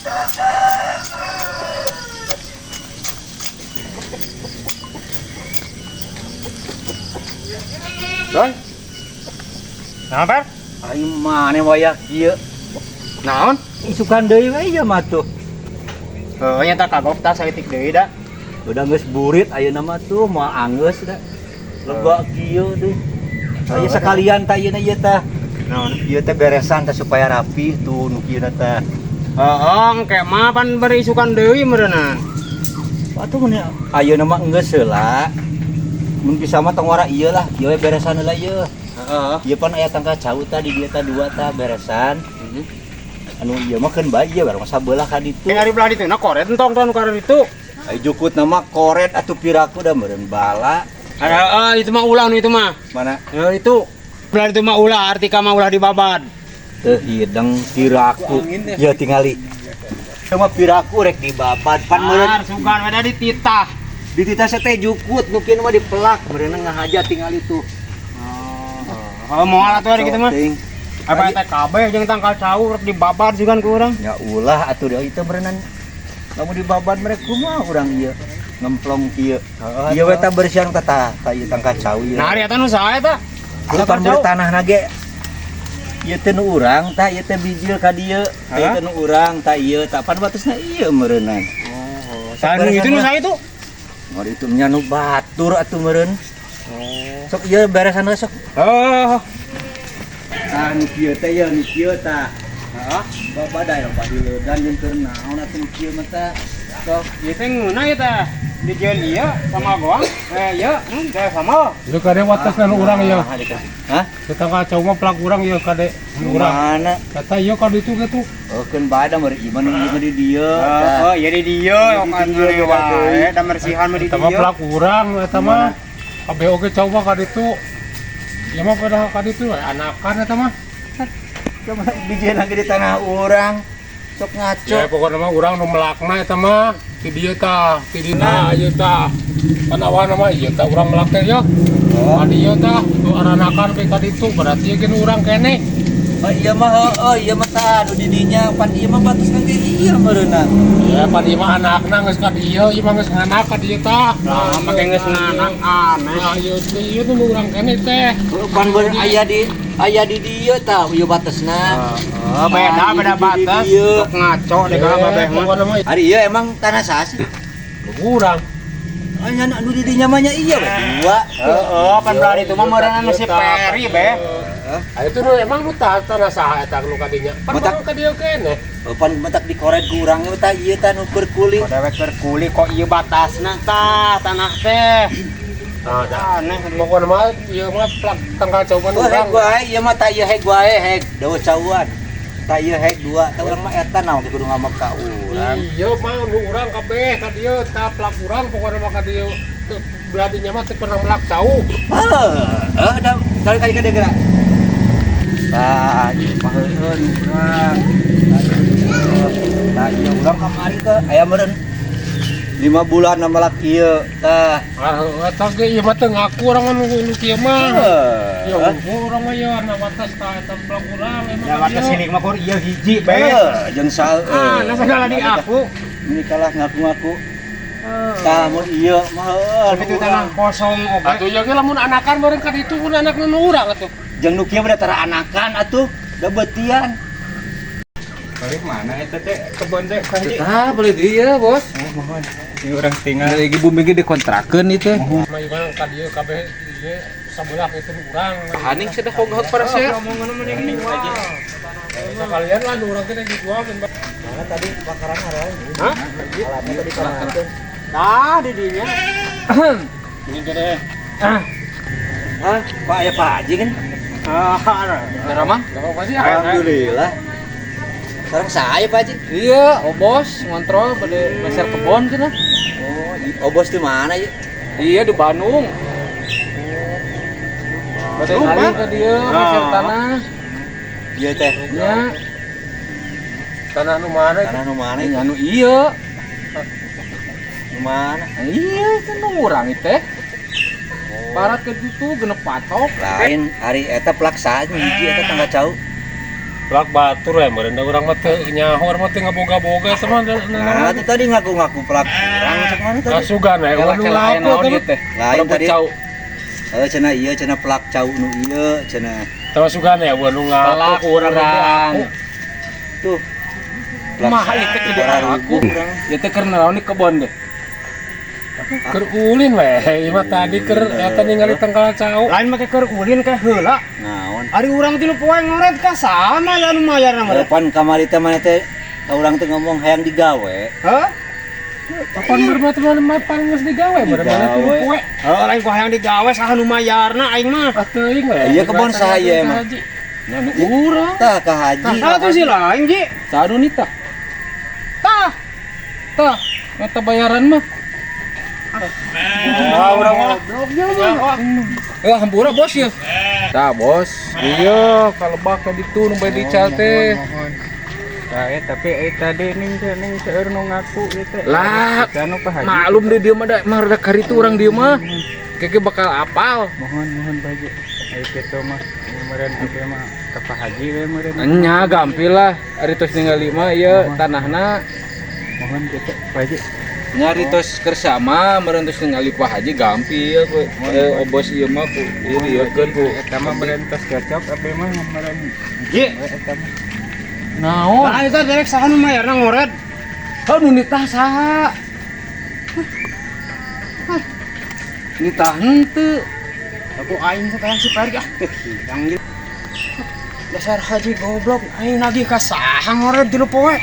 Don. Naon, Per? Ayo mana wayah kieu? Naon? Isukan deui we ieu mah tuh. Heuh nya tah kagok tah saeutik deui da. Udah geus burit ayeuna mah tuh moal anggeus da. Loba kieu deui. Aya sekalian tah ayeuna ieu tah. Naon? Ieu teh beresan tah supaya rapi tuh nu kieu teh. Heeh, engke mah pan bari isukan deui meureunna. Atuh mun ayeuna mah geus heula. Mun bisa mah tong wara ieu lah, ieu we beresan heula ieu. Heeh. Ieu pan aya tangka cau tah di dieu tah dua tah beresan. Anu ieu mah keun bae ieu bareng sabelah ka ditu. Ari belah ditu na koret entong tah nu kareu ditu. Ai jukut nama koret atuh piraku da meureun bala. Ada itu mah ulah nu itu mah. Mana? Ya itu. Belah itu mah ulah, artika mah ulah dibabad. Teu hideng piraku. Ya tingali. Sama piraku rek dibabad pan meureun Sugan we da dititah. di titah teh jukut nu kieu mah dipelak meureun ngahaja tingali tuh. Oh, moal atuh ari kitu mah. Ting. Apa teh kabeh jeung tangkal cau rek dibabad sugan ku urang. Ya ulah atuh da itu berenang. Lamun dibabad mereka kumaha urang ieu ngemplong kieu. Ieu we tah bersihan tah ka ieu tangka cau ieu. Nah, ari eta nu saha eta? Pan beureut tanahna ge ieu teh nu urang tah ieu teh bijil ka dieu. Ieu teh nu urang tah ieu tah pan batusna ieu meureunan. Oh, saha nu itu nu saha itu? Mari itu nya nu batur atuh meureun. Sok ieu beresan we sok. Oh. Tah nu kieu teh ieu nu kieu tah. Heeh. Babadai lo padileudan jeung keur naon atuh nu kieu mah tah. Sok, ieu teh ngeuna ieu teh. Dijieun ieu sama goang. Ieu, teh sama. Ieu kade watasna nu urang ieu. Hah? Tetangga cau mah pelak urang ieu kade nu urang. Mana? Kata ieu kade itu gitu. Oh, keun bada meureun ieu mah di dieu. Oh, iya di dieu, kan deui wae, da mersihan mah di Eta mah dieu. pelak urang eta mah. Kabeh oge cau mah kade itu. Ieu mah pada kade itu we anakan eta mah. Coba bijieun lagi di tanah urang. Sok ngaco. Ya pokona mah urang nu melakna eta mah. Ti dieu tah, ti dina ieu tah. Panawana mah ieu tah urang melak teh ya. Adi ieu tah tu aranakan ke kade itu berarti ieu geus urang keneh. Oh iya mah iya mah tah anu di dinya pan ieu mah batusna ge ieu meureunna. Ya pan ieu mah anakna geus ka dieu, ieu mah geus nganak ka dieu tah. Nah, make geus nganak aneh. Nah, ieu tuh nu urang keneh teh. Pan meureun aya di dieu tah ieu batusna. Oh, beda batas. Sok ngaco deh kalau babeh mah. Ari ieu emang tanah saha sih? Urang. Anya anu di dinya mah nya ieu we dua. Heeh, pan belah itu mah meureunna si Peri be. Ah itu nu emang nu tah tanah saha eta nu kadinya. Pan ka dieu keneh. Pan mentak dikoret ku urang tah ieu tah nu berkuli. Dewek berkuli kok ieu batasna tah tanah teh. Nah, Aneh. pokona mah ieu mah plak tanggal coban Oh heg urang. wae ieu mah tah ieu heg wae heg daun cauan. Tah ieu heg dua tah urang mah eta naon kudu ngamak ka urang. Ieu mah nu urang kabeh ka dieu tah plak urang pokona mah ka dieu. Berarti mah teu pernah melak cau. Da dari kali ka geura. Tah ieu mah heueun urang. Tah ieu urang kamari teh aya meureun 5 bulan na melak ieu tah. Eta ge ieu mah teu ngaku urang mah nu kieu mah. Ya urang mah ieu na batas ka eta plak urang emang. Ya batas silik mah kur ieu hiji be. Jeung saeueut. Nah segala di aku. Ini kalah ngaku-ngaku. Tah mun ieu mah heueun. Itu tanah kosong oge. Atuh ieu ge lamun anakan bareng ka ditu mun anakna nu urang atuh. Jeung nu kieu mah tara anakan atuh, da beutian. Balik mana eta teh kebon teh kanji. Tah beli dia, Bos. Mohon. Ini orang tinggal. Lagi bumi ge dikontrakeun ieu. Mah ieu ka dieu kabeh ieu sabelah itu urang. Haning sudah hogak para saya. Ngomongan mending aja. Sekalian lah nu urang teh dijual kan. Mana tadi bakaran hareun. Hah? Alatnya tadi bakaran. Nah, di dinya. Ini gede. Hah, Pak ya Pak Haji kan? Ramah? Enggak apa sih? Alhamdulillah. Sekarang saya Pak Haji. Iya, Bos ngontrol pada masyarakat kebon cenah. Oh, Bos di mana ya? Iya di Bandung. Pada kali ke dia masyarakat tanah. Iya teh. Nya Tanah nu mana? Tanah nu mana? nya nu iya. Nu mana? Iya kan nu urang ieu teh. Barat ke ditu genep patok. Lain hari eta pelaksaan hiji eta tangga cau. Pelak batur ya meureun da urang mah teu nyaho mah teu ngaboga-boga sama Nah, itu tadi ngaku-ngaku pelak urang cek mana tadi? Asugan we Kelak anu aya naon lapo ieu teh? Lain tadi. Cau. Cenah ieu cenah pelak cau nu ieu cenah. teu sugan ya anu ngapo Pelak ku urang urang. Tuh. Mah ieu teh gede aku. Ieu teh keur naon di kebon deh. keur ulin we ieu mah tadi keur eta ningali tangkal cau. Lain make keur ulin ke heula. Naon? Ari urang 3 poe ngoret ka sama ya nu mayarna mah. Depan kamari teh mana teh urang teh ngomong hayang digawe. Hah? Kapan bermah teman paling geus digawe bener-bener Digawe. tilu poe. Lain ku hayang digawe saha nu mayarna aing mah. Teuing we. Ieu kebon saha ieu emang? Anu urang. Tah ka haji. Tah tuh si lain Ji. Sadu nita. Tah. Tah, eta bayaran mah. Urang mah Hampura bos ya. Tah bos. Iya, kalebak ka ditu nu bae dical teh. tapi tadi ning seueur nu ngaku ieu teh. Lah, Anu ka haji. maklum deh dia mah da mah karitu urang dia mah. Keke bakal apal. Mohon Baji. Ai kitu mah meureun engke mah ka Pak Haji we meureun. Nya gampil lah. Ari tos ningali mah ieu tanahna Mohon kitu Baji. nyari tos kersama meureun tos ningali Pak Haji gampil ku obos ieu mah ku ieu diekeun ku Eta mah meureun tos cocok tapi mah meureun Ji. eta mah. naon. Lah eta derek saha nu mayarna ngoret. Nu nitah saha? Nitah henteu. Aku aing teh tayang si Pari ah teh hidang gitu. Dasar haji goblok aing nagih ka saha ngoret 3 poe.